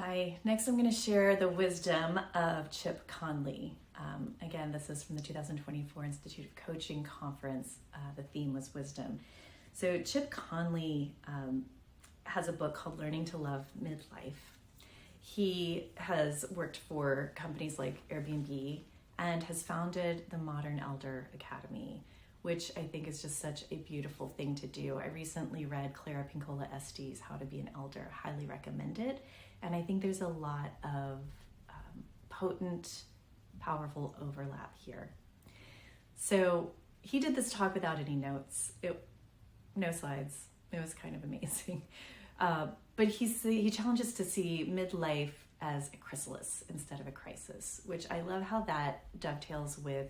Hi, next I'm going to share the wisdom of Chip Conley. Again, this is from the 2024 Institute of Coaching Conference. The theme was wisdom. So Chip Conley has a book called Learning to Love Midlife. He has worked for companies like Airbnb and has founded the Modern Elder Academy, which I think is just such a beautiful thing to do. I recently read Clara Pinkola Estes' How to Be an Elder, highly recommend it. And I think there's a lot of potent, powerful overlap here. So he did this talk without any notes, no slides. It was kind of amazing. But he challenges to see midlife as a chrysalis instead of a crisis, which I love how that dovetails with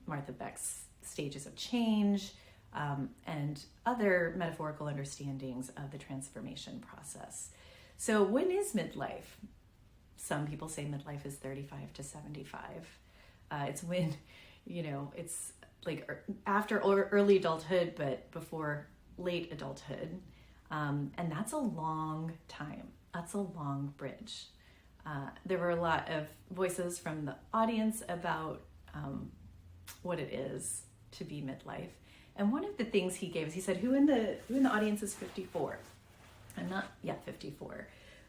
Martha Beck's stages of change and other metaphorical understandings of the transformation process. So when is midlife? Some people say midlife is 35 to 75. It's when, it's like after early adulthood, but before late adulthood. And that's a long time. That's a long bridge. There were a lot of voices from the audience about what it is to be midlife. And one of the things he gave us, he said, who in the audience is 54? I'm not yet 54.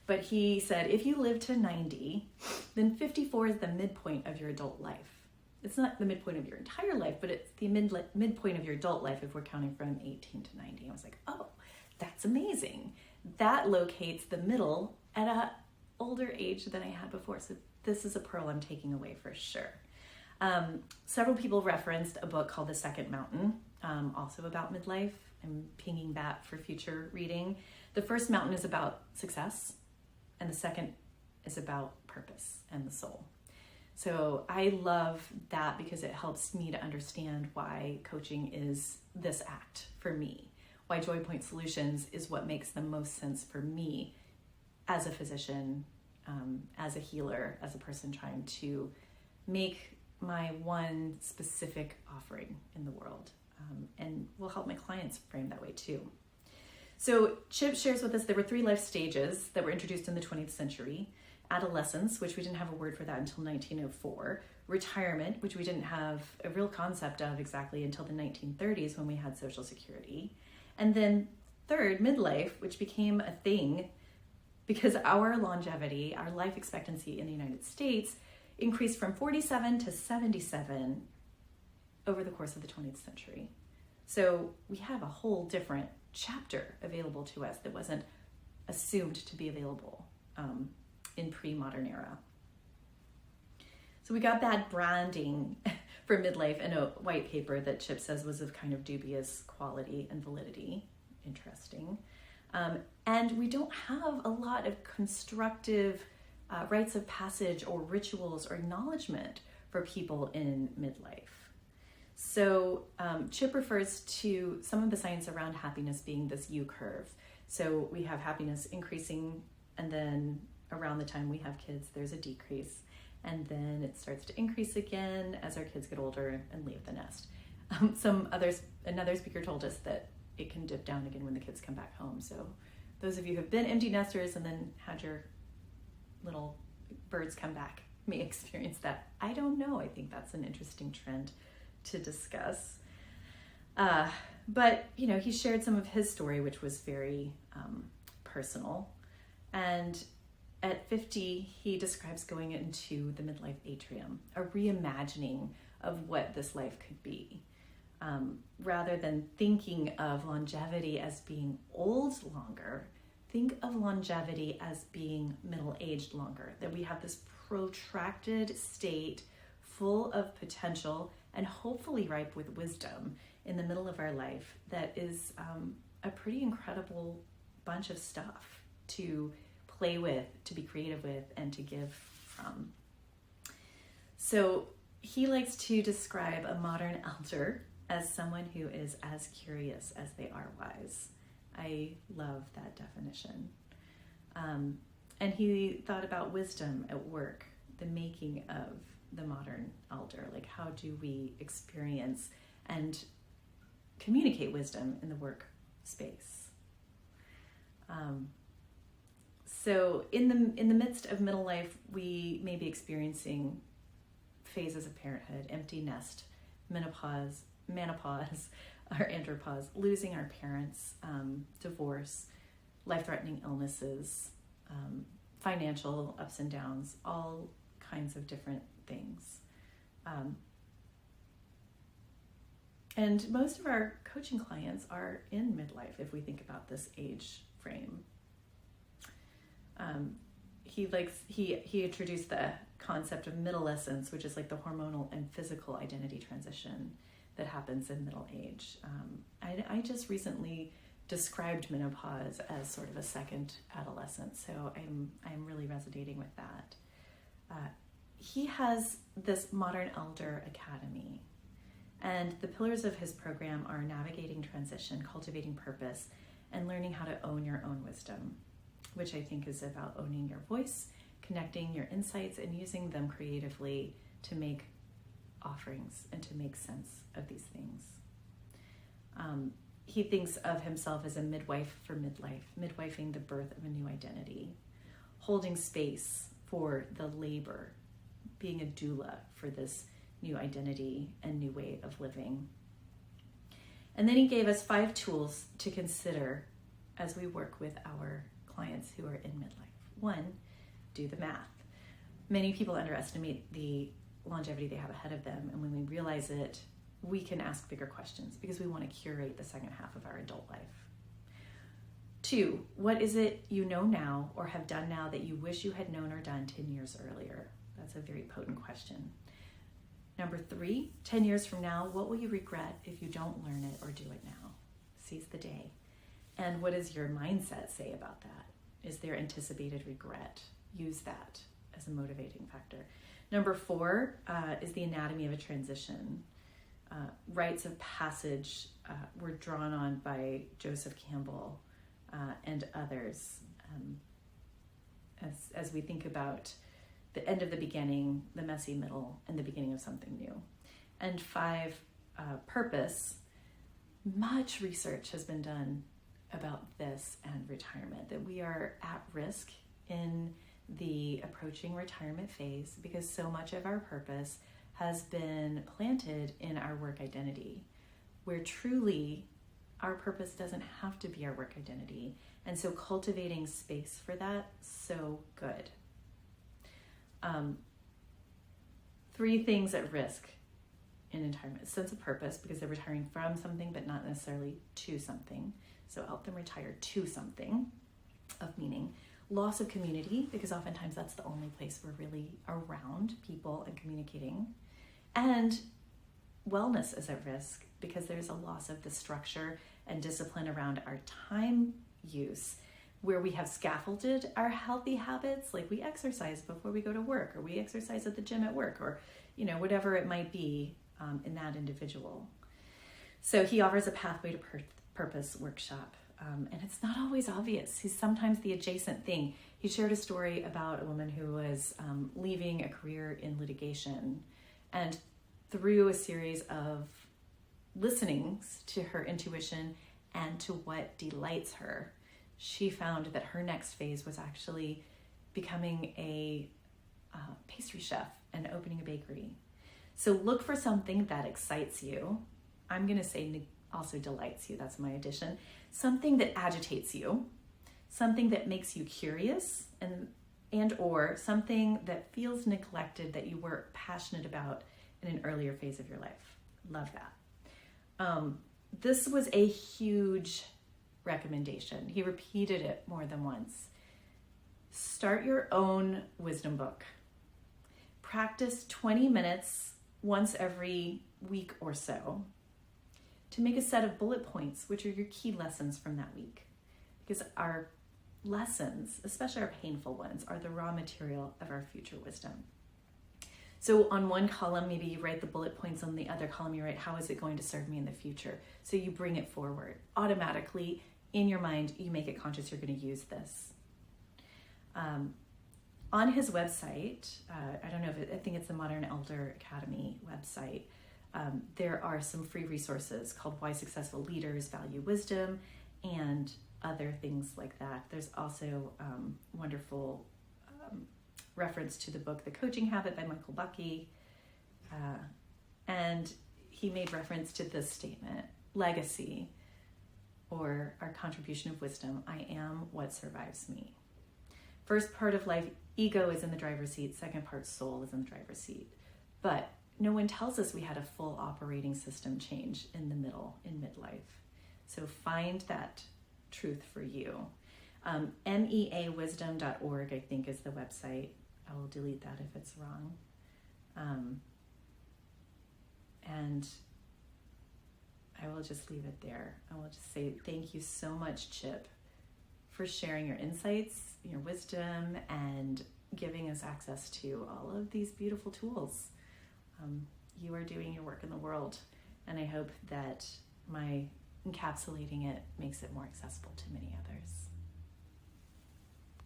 But he said, if you live to 90, then 54 is the midpoint of your adult life. It's not the midpoint of your entire life, but it's the midpoint of your adult life if we're counting from 18 to 90. I was like, oh, that's amazing. That locates the middle at an older age than I had before. So this is a pearl I'm taking away for sure. Several people referenced a book called The Second Mountain, also about midlife. I'm pinging that for future reading. The first mountain is about success, and the second is about purpose and the soul. So I love that because it helps me to understand why coaching is this act for me, why Joy Point Solutions is what makes the most sense for me as a physician, as a healer, as a person trying to make my one specific offering in the world, and will help my clients frame that way too. So Chip shares with us there were 3 life stages that were introduced in the 20th century. Adolescence, which we didn't have a word for that until 1904. Retirement, which we didn't have a real concept of exactly until the 1930s when we had Social Security. And then third, midlife, which became a thing because our longevity, our life expectancy in the United States increased from 47 to 77 over the course of the 20th century. So we have a whole different chapter available to us that wasn't assumed to be available in pre-modern era. So we got bad branding for midlife in a white paper that Chip says was of kind of dubious quality and validity. Interesting. And we don't have a lot of constructive rites of passage or rituals or acknowledgement for people in midlife. So Chip refers to some of the science around happiness being this U curve. So we have happiness increasing, and then around the time we have kids, there's a decrease. And then it starts to increase again as our kids get older and leave the nest. Another speaker told us that it can dip down again when the kids come back home. So those of you who have been empty nesters and then had your little birds come back may experience that. I don't know. I think that's an interesting trend to discuss. But, he shared some of his story, which was very personal. And at 50, he describes going into the midlife atrium, a reimagining of what this life could be. Rather than thinking of longevity as being old longer, think of longevity as being middle-aged longer, that we have this protracted state full of potential and hopefully ripe with wisdom in the middle of our life that is a pretty incredible bunch of stuff to play with, to be creative with, and to give from. So he likes to describe a modern elder as someone who is as curious as they are wise. I love that definition. And he thought about wisdom at work, the making of the modern elder. Like, how do we experience and communicate wisdom in the work space? So in the midst of middle life, we may be experiencing phases of parenthood, empty nest, menopause, or andropause, losing our parents, divorce, life-threatening illnesses, financial ups and downs, all kinds of different things. And most of our coaching clients are in midlife if we think about this age frame. He introduced the concept of middlescence, which is like the hormonal and physical identity transition that happens in middle age. I just recently described menopause as sort of a second adolescence, so I'm really resonating with that. He has this Modern Elder Academy, and the pillars of his program are navigating transition, cultivating purpose, and learning how to own your own wisdom, which I think is about owning your voice, connecting your insights, and using them creatively to make offerings and to make sense of these things. He thinks of himself as a midwife for midlife, midwifing the birth of a new identity, holding space for the labor, being a doula for this new identity and new way of living. And then he gave us 5 tools to consider as we work with our clients who are in midlife. 1, do the math. Many people underestimate the longevity they have ahead of them, and when we realize it, we can ask bigger questions because we want to curate the second half of our adult life. 2, what is it you know now or have done now that you wish you had known or done 10 years earlier? That's a very potent question. Number 3, 10 years from now, what will you regret if you don't learn it or do it now? Seize the day. And what does your mindset say about that? Is there anticipated regret? Use that as a motivating factor. Number 4 is the anatomy of a transition. Rites of passage were drawn on by Joseph Campbell and others as we think about the end of the beginning, the messy middle, and the beginning of something new. And 5, purpose. Much research has been done about this and retirement, that we are at risk in the approaching retirement phase because so much of our purpose has been planted in our work identity, where truly our purpose doesn't have to be our work identity. And so cultivating space for that, so good. 3 things at risk in retirement: sense of purpose, because they're retiring from something but not necessarily to something. So help them retire to something of meaning. Loss of community, because oftentimes that's the only place we're really around people and communicating. And wellness is at risk because there's a loss of the structure and discipline around our time use, where we have scaffolded our healthy habits, like we exercise before we go to work, or we exercise at the gym at work, or whatever it might be in that individual. So he offers a Pathway to Purpose workshop, and it's not always obvious. He's sometimes the adjacent thing. He shared a story about a woman who was leaving a career in litigation, and through a series of listenings to her intuition and to what delights her, she found that her next phase was actually becoming a pastry chef and opening a bakery. So look for something that excites you. I'm going to say also delights you. That's my addition. Something that agitates you, something that makes you curious, and or something that feels neglected that you were passionate about in an earlier phase of your life. Love that. This was a huge recommendation. He repeated it more than once. Start your own wisdom book. Practice 20 minutes once every week or so to make a set of bullet points, which are your key lessons from that week. Because our lessons, especially our painful ones, are the raw material of our future wisdom. So on one column, maybe you write the bullet points. On the other column, you write, how is it going to serve me in the future? So you bring it forward. Automatically, in your mind, you make it conscious you're going to use this. On his website, I think it's the Modern Elder Academy website, there are some free resources called Why Successful Leaders Value Wisdom, and other things like that. There's also wonderful reference to the book The Coaching Habit by Michael Buckey. And he made reference to this statement: legacy, or our contribution of wisdom. I am what survives me. First part of life, ego is in the driver's seat. Second part, soul is in the driver's seat. But no one tells us we had a full operating system change in the middle, in midlife. So find that truth for you. meawisdom.org, I think, is the website. I will delete that if it's wrong. And I will just leave it there. I will just say thank you so much, Chip, for sharing your insights, your wisdom, and giving us access to all of these beautiful tools. You are doing your work in the world, and I hope that my encapsulating it makes it more accessible to many others.